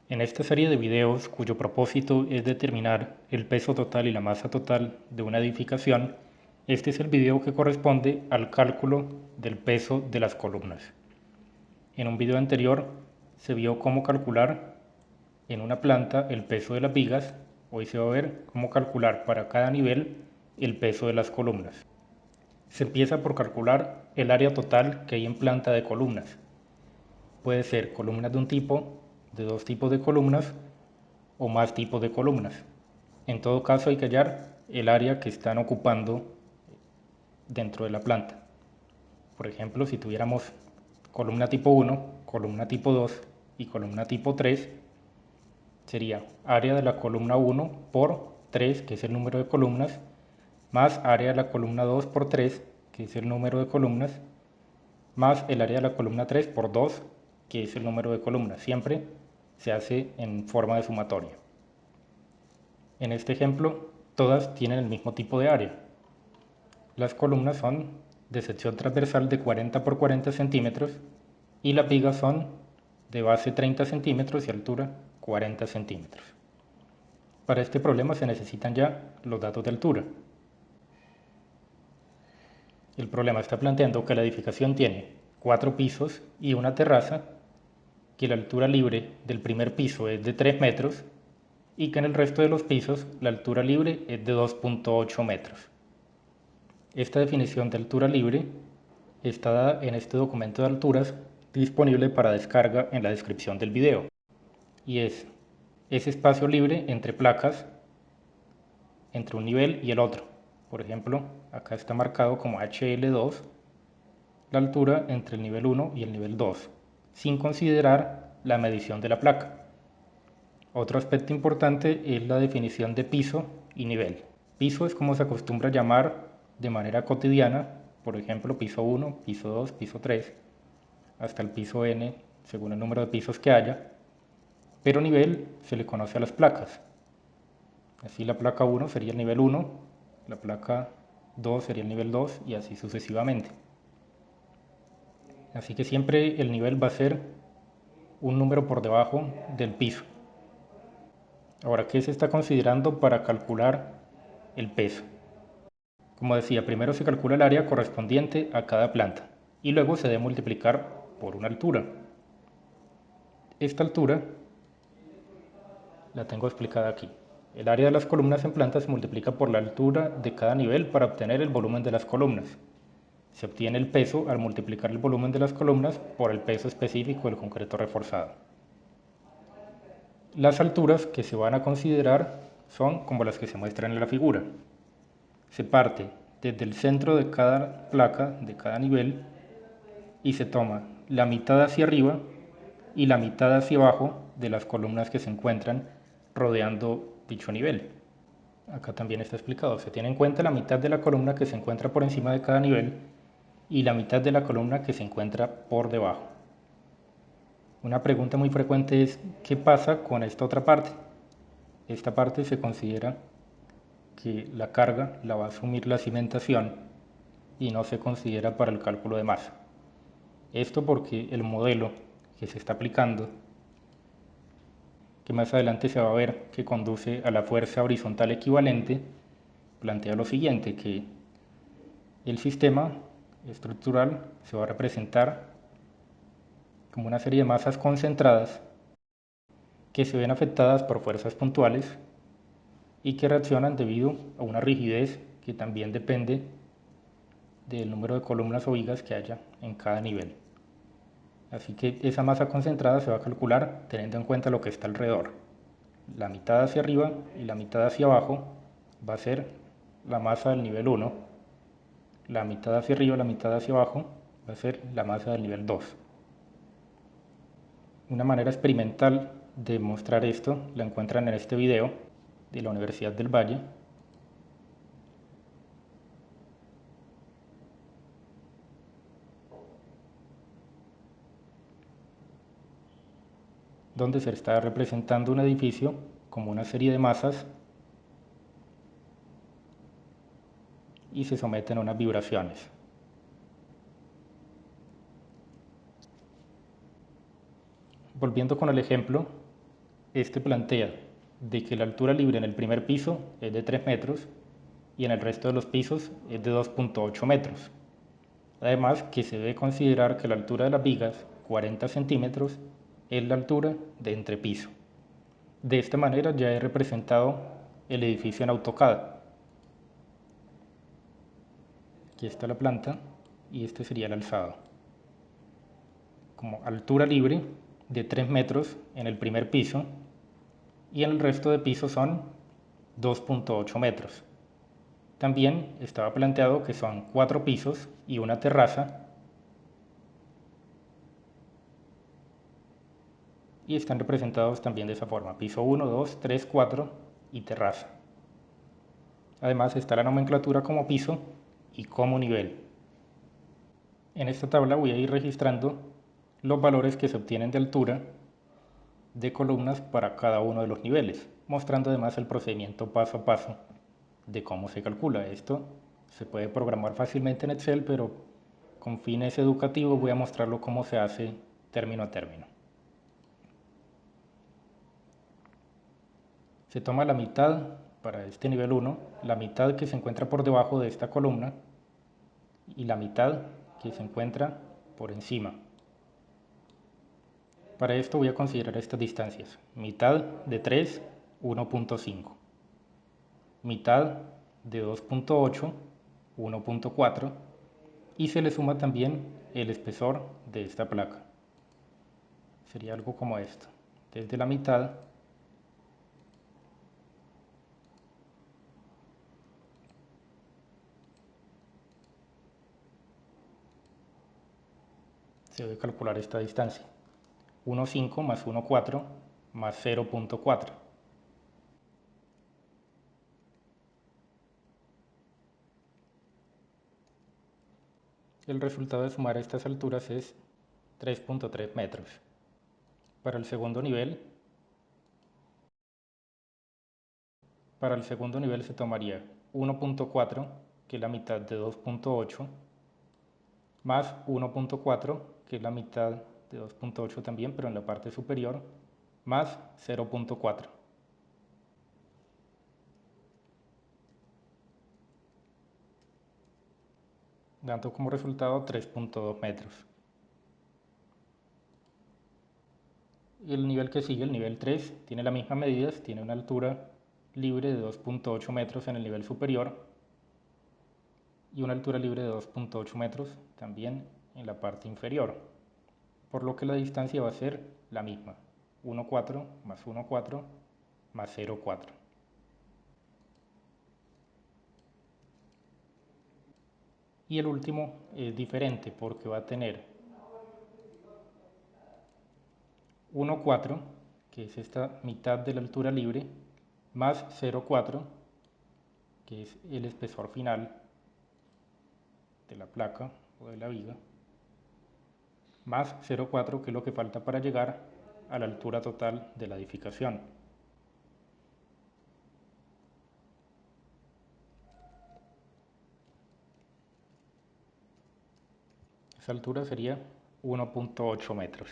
En esta serie de videos, cuyo propósito es determinar el peso total y la masa total de una edificación, este es el video que corresponde al cálculo del peso de las columnas. En un video anterior se vio cómo calcular en una planta el peso de las vigas. Hoy se va a ver cómo calcular para cada nivel el peso de las columnas. Se empieza por calcular el área total que hay en planta de columnas. Puede ser columnas de un tipo, de dos tipos de columnas o más tipos de columnas. En todo caso hay que hallar el área que están ocupando dentro de la planta. Por ejemplo, si tuviéramos columna tipo 1, columna tipo 2 y columna tipo 3, sería área de la columna 1 por 3, que es el número de columnas, más área de la columna 2 por 3, que es el número de columnas, más el área de la columna 3 por 2, que es el número de columnas. Siempre se hace en forma de sumatoria. En este ejemplo, todas tienen el mismo tipo de área. Las columnas son de sección transversal de 40 por 40 centímetros y las vigas son de base 30 centímetros y altura 40 centímetros. Para este problema se necesitan ya los datos de altura. El problema está planteando que la edificación tiene 4 pisos y una terraza, que la altura libre del primer piso es de 3 metros y que en el resto de los pisos la altura libre es de 2.8 metros. Esta definición de altura libre está dada en este documento de alturas disponible para descarga en la descripción del video, y es ese espacio libre entre placas entre un nivel y el otro. Por ejemplo, acá está marcado como HL2 la altura entre el nivel 1 y el nivel 2, sin considerar la medición de la placa. Otro aspecto importante es la definición de piso y nivel. Piso es como se acostumbra llamar de manera cotidiana, por ejemplo, piso 1, piso 2, piso 3, hasta el piso n, según el número de pisos que haya, pero nivel se le conoce a las placas. Así la placa 1 sería el nivel 1, la placa 2 sería el nivel 2 y así sucesivamente. Así que siempre el nivel va a ser un número por debajo del piso. Ahora, ¿qué se está considerando para calcular el peso? Como decía, primero se calcula el área correspondiente a cada planta y luego se debe multiplicar por una altura. Esta altura la tengo explicada aquí. El área de las columnas en planta se multiplica por la altura de cada nivel para obtener el volumen de las columnas. Se obtiene el peso al multiplicar el volumen de las columnas por el peso específico del concreto reforzado. Las alturas que se van a considerar son como las que se muestran en la figura. Se parte desde el centro de cada placa, de cada nivel, y se toma la mitad hacia arriba y la mitad hacia abajo de las columnas que se encuentran rodeando dicho nivel. Acá también está explicado, se tiene en cuenta la mitad de la columna que se encuentra por encima de cada nivel y la mitad de la columna que se encuentra por debajo. Una pregunta muy frecuente es, ¿qué pasa con esta otra parte? Esta parte se considera que la carga la va a asumir la cimentación y no se considera para el cálculo de masa. Esto porque el modelo que se está aplicando, que más adelante se va a ver que conduce a la fuerza horizontal equivalente, plantea lo siguiente, que el sistema estructural se va a representar como una serie de masas concentradas que se ven afectadas por fuerzas puntuales y que reaccionan debido a una rigidez que también depende del número de columnas o vigas que haya en cada nivel. Así que esa masa concentrada se va a calcular teniendo en cuenta lo que está alrededor. La mitad hacia arriba y la mitad hacia abajo va a ser la masa del nivel 1. La mitad hacia arriba y la mitad hacia abajo va a ser la masa del nivel 2. Una manera experimental de mostrar esto la encuentran en este video de la Universidad del Valle, donde se está representando un edificio como una serie de masas y se someten a unas vibraciones. Volviendo con el ejemplo, Este plantea de que la altura libre en el primer piso es de 3 metros y en el resto de los pisos es de 2,8 metros. Además que se debe considerar que la altura de las vigas, 40 centímetros, es la altura de entrepiso. De esta manera ya he representado el edificio en AutoCAD. Aquí está la planta y este sería el alzado. Como altura libre de 3 metros en el primer piso y en el resto de pisos son 2,8 metros. También estaba planteado que son 4 pisos y una terraza y están representados también de esa forma: piso 1, 2, 3, 4 y terraza. Además está la nomenclatura como piso y como nivel. En esta tabla voy a ir registrando los valores que se obtienen de altura de columnas para cada uno de los niveles, mostrando además el procedimiento paso a paso de cómo se calcula. Esto se puede programar fácilmente en Excel, pero con fines educativos voy a mostrarlo cómo se hace término a término. Se toma la mitad para este nivel 1, la mitad que se encuentra por debajo de esta columna y la mitad que se encuentra por encima. Para esto voy a considerar estas distancias: mitad de 3, 1,5, mitad de 2,8, 1,4, y se le suma también el espesor de esta placa. Sería algo como esto: desde la mitad se debe calcular esta distancia: 1,5 más 1,4 más 0,4. El resultado de sumar estas alturas es 3,3 metros. Para el segundo nivel se tomaría 1,4, que es la mitad de 2,8, más 1,4, que es la mitad de 2,8 también, pero en la parte superior, más 0,4. Dando como resultado 3,2 metros. Y el nivel que sigue, el nivel 3, tiene las mismas medidas, tiene una altura libre de 2,8 metros en el nivel superior y una altura libre de 2,8 metros también en la parte inferior, por lo que la distancia va a ser la misma: 1,4 más 1,4 más 0,4. Y el último es diferente porque va a tener 1,4, que es esta mitad de la altura libre, más 0,4, que es el espesor final de la placa o de la viga, más 0,4, que es lo que falta para llegar a la altura total de la edificación. Esa altura sería 1,8 metros.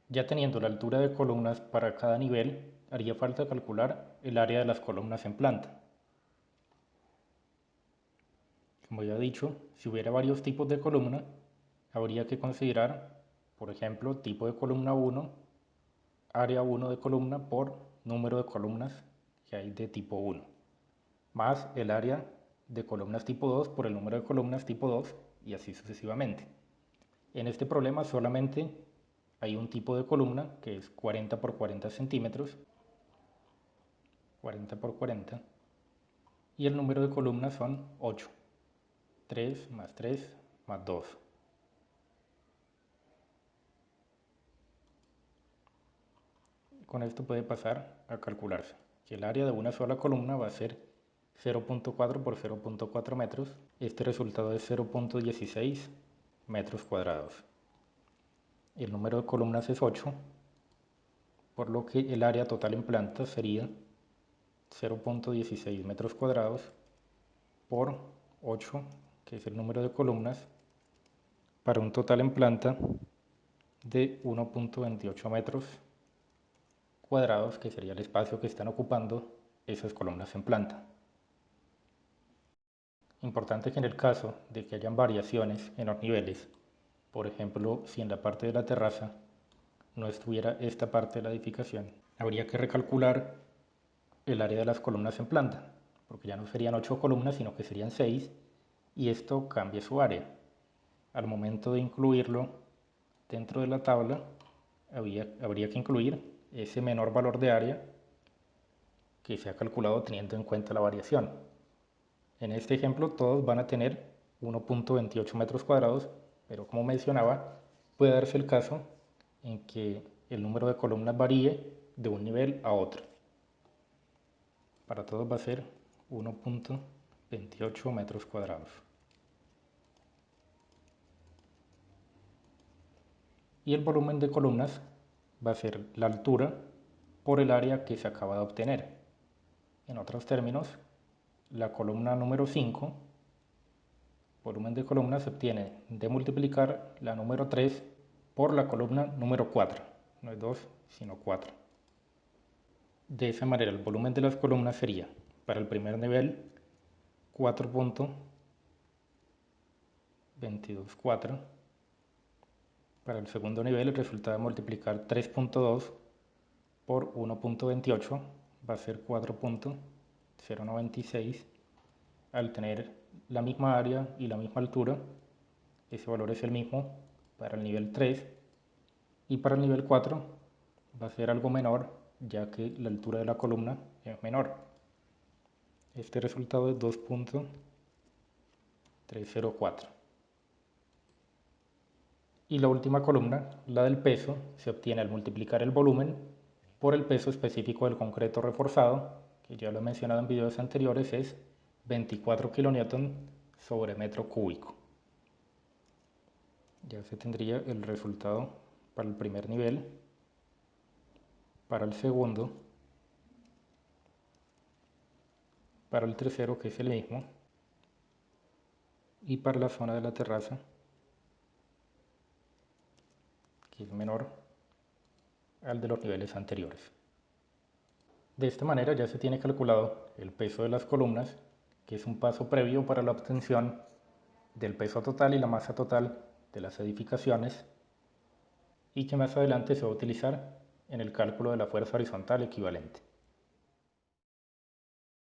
Ya teniendo la altura de columnas para cada nivel, haría falta calcular el área de las columnas en planta. Como ya he dicho, si hubiera varios tipos de columna, habría que considerar, por ejemplo, tipo de columna 1, área 1 de columna por número de columnas que hay de tipo 1, más el área de columnas tipo 2 por el número de columnas tipo 2 y así sucesivamente. En este problema solamente hay un tipo de columna que es 40 por 40 centímetros, 40 por 40, y el número de columnas son 8, 3 más 3 más 2. Con esto puede pasar a calcularse que el área de una sola columna va a ser 0,4 por 0,4 metros. Este resultado es 0,16 metros cuadrados. El número de columnas es 8, por lo que el área total en planta sería 0,16 metros cuadrados por 8, que es el número de columnas, para un total en planta de 1,28 metros cuadrados, que sería el espacio que están ocupando esas columnas en planta. Importante que en el caso de que hayan variaciones en los niveles, por ejemplo, si en la parte de la terraza no estuviera esta parte de la edificación, habría que recalcular el área de las columnas en planta, porque ya no serían 8 columnas, sino que serían 6, y esto cambia su área. Al momento de incluirlo dentro de la tabla, habría que incluir ese menor valor de área que se ha calculado teniendo en cuenta la variación. En este ejemplo todos van a tener 1.28 metros cuadrados, pero como mencionaba, puede darse el caso en que el número de columnas varíe de un nivel a otro. Para todos va a ser 1.28 metros cuadrados. Y el volumen de columnas va a ser la altura por el área que se acaba de obtener. En otros términos, la columna número 5, volumen de columnas, se obtiene de multiplicar la número 3 por la columna número 4. No es 2, sino 4. De esa manera, el volumen de las columnas sería, para el primer nivel, 4.224. Para el segundo nivel, el resultado de multiplicar 3.2 por 1.28 va a ser 4.096. Al tener la misma área y la misma altura, ese valor es el mismo para el nivel 3, y para el nivel 4 va a ser algo menor, ya que la altura de la columna es menor. Este resultado es 2.304. Y la última columna, la del peso, se obtiene al multiplicar el volumen por el peso específico del concreto reforzado, que ya lo he mencionado en videos anteriores, es 24 kN sobre metro cúbico. Ya se tendría el resultado para el primer nivel, para el segundo, para el tercero, que es el mismo, y para la zona de la terraza, que es menor al de los niveles anteriores. De esta manera ya se tiene calculado el peso de las columnas, que es un paso previo para la obtención del peso total y la masa total de las edificaciones, y que más adelante se va a utilizar en el cálculo de la fuerza horizontal equivalente.